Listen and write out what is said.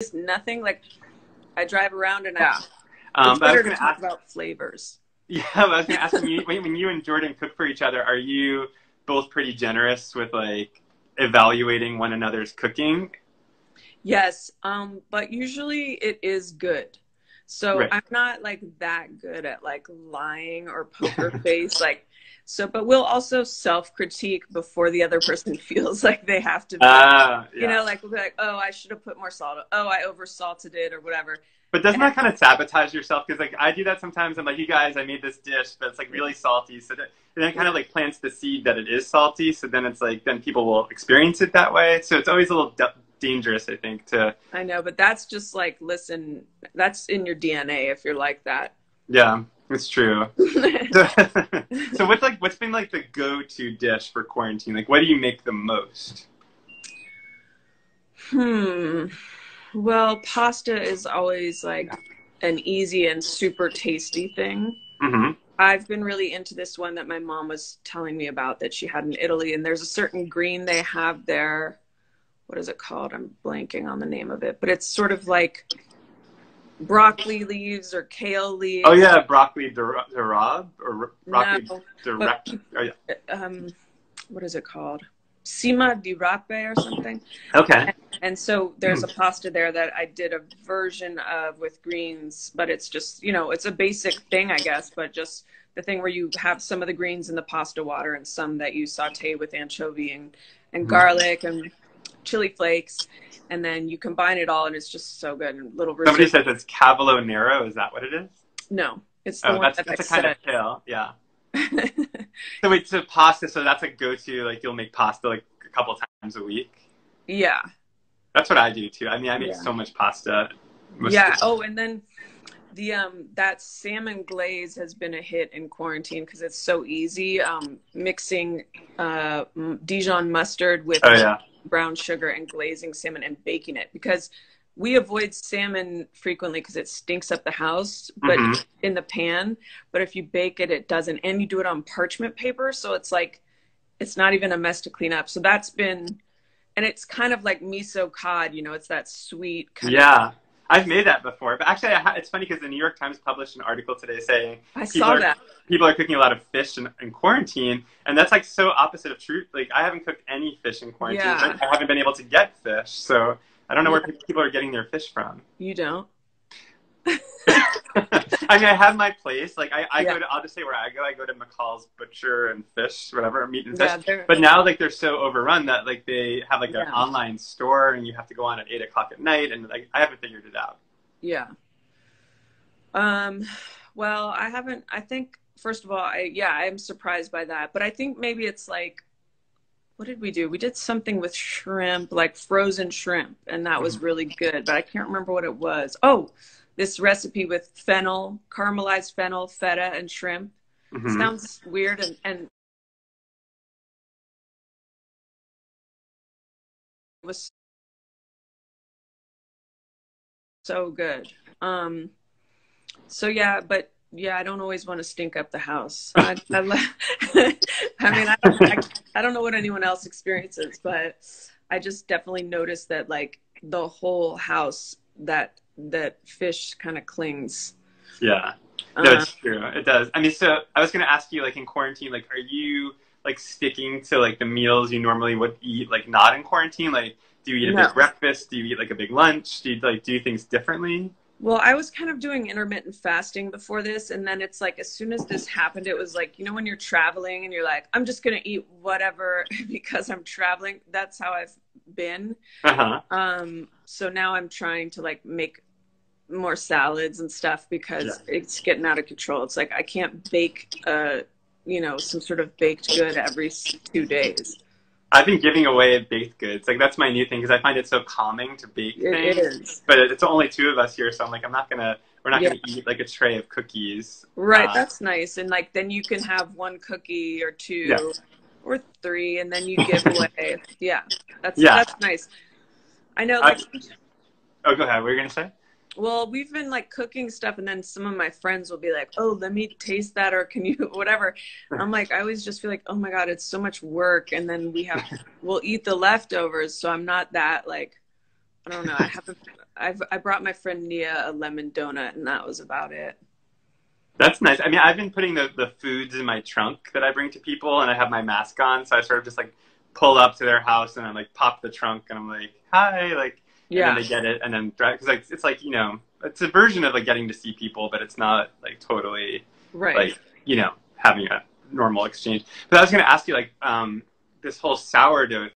just nothing. Like I drive around and Yeah. it's But I was better to going to talk ask, about flavors. yeah, I was going to ask when you and Jordan cook for each other, are you both pretty generous with like evaluating one another's cooking? Yes, but usually it is good. So Right. I'm not like that good at like lying or poker face. Like, so, but we'll also self-critique before the other person feels like they have to be, Yeah. like we'll be like, oh, I should have put more salt. Oh, I oversalted it or whatever. But doesn't And that kind of sabotage yourself? Because like I do that sometimes. I'm like, you guys, I made this dish, but it's like really salty. So that, and then it kind yeah, of like plants the seed that it is salty. So then it's like then people will experience it that way. So it's always a little dangerous, I think. To I know, but that's just like, listen, that's in your DNA if you're like that. yeah, it's true. So, so what's been like the go-to dish for quarantine? Like, what do you make the most? Hmm. Well, pasta is always like an easy and super tasty thing. Hmm. I've been really into this one that my mom was telling me about that she had in Italy, and there's a certain green they have there. What is it called? I'm blanking on the name of it, but it's sort of like broccoli leaves or kale Oh leaves. yeah, broccoli durab or No, broccoli but direct. Oh yeah. um, what is it called? Cima di rape or something. Okay. And so there's a pasta there that I did a version of with greens, but it's just, it's a basic thing, I guess, but just the thing where you have some of the greens in the pasta water and some that you saute with anchovy and Mhm. garlic and chili flakes. And then you combine it all and it's just so good. And little Somebody risotto. says it's cavolo nero. Is that what it is? No, it's the Oh, one that I that's a kind of said. pill. Yeah. So wait, so pasta. So that's a go-to. Like you'll make pasta like a couple times a week. Yeah. That's what I do too. I mean, I make Yeah. so much pasta. Most Yeah. Oh, and then the that salmon glaze has been a hit in quarantine because it's so easy. Mixing Dijon mustard with oh yeah. brown sugar and glazing salmon and baking it because we avoid salmon frequently because it stinks up the house, but Hmm. in the pan. But if you bake it, it doesn't, and you do it on parchment paper, so it's like it's not even a mess to clean up. So that's been, and it's kind of like miso cod. It's that sweet kind of. Yeah. I've made that before, but actually, it's funny because the New York Times published an article today saying I people saw are that. people are cooking a lot of fish in quarantine, and that's like so opposite of truth. Like I haven't cooked any fish in quarantine. Yeah. I haven't been able to get fish, so I don't know where Yeah. people are getting their fish from. You don't. I mean, I have my place. Like I Yeah. go to, I'll just say where I go. I go to McCall's Butcher and Fish, whatever, meat and fish. Yeah. They're. But now, like, they're so overrun that like they have like an Yeah. online store, and you have to go on at 8 o'clock at night, and like I haven't figured it out. Yeah. Um, well, I haven't, I think, first of all, I'm surprised by that. But I think maybe it's like, what did we do? We did something with shrimp, like frozen shrimp, and that was Mhm. really good, but I can't remember what it was. Oh, this recipe with fennel, caramelized fennel, feta, and shrimp. Hmm. Sounds weird and it was so good. Um, So yeah, but yeah, I don't always want to stink up the house. I mean, I don't know what anyone else experiences, but I just definitely noticed that like the whole house that fish kind of clings. Yeah. No, Uh, it's true. It does. I mean, so I was going to ask you, like, in quarantine, like, are you like sticking to like the meals you normally would eat, like, not in quarantine? Like, do you eat a no. big breakfast? Do you eat like a big lunch? Do you like do things differently? Well, I was kind of doing intermittent fasting before this, and then it's like as soon as this happened, it was like, when you're traveling and you're like, I'm just gonna eat whatever because I'm traveling. That's how I've been. Uh huh. So now I'm trying to like make more salads and stuff Yeah. because it's getting out of control. It's like I can't bake some sort of baked good every 2 days. I've been giving away baked goods. Like that's my new thing because I find it so calming to bake It things. is. But it's only two of us here, so I'm like, we're not Yeah. gonna eat like a tray of cookies. Right. That's nice. And like then you can have one cookie or Yeah. two or three and then you give away. Yeah. That's Yeah. that's nice. I know I, like oh, go ahead. What were you gonna say? well, we've been like cooking stuff, and then some of my friends will be like, "Oh, let me taste that," or "Can you?" Whatever. I'm like, I always just feel like, "Oh my God, it's so much work," and then we'll eat the leftovers, so I'm not that like I don't know. I brought my friend Nia a lemon donut, and that was about it. That's nice. I mean, I've been putting the foods in my trunk that I bring to people, and I have my mask on, so I sort of just like pull up to their house and I like pop the trunk, and I'm like, "Hi," like, and then Yeah. they get it, and then drive because like it's like it's a version of like getting to see people, but it's not like totally Right. like having a normal exchange. But I was going to ask you like this whole sourdough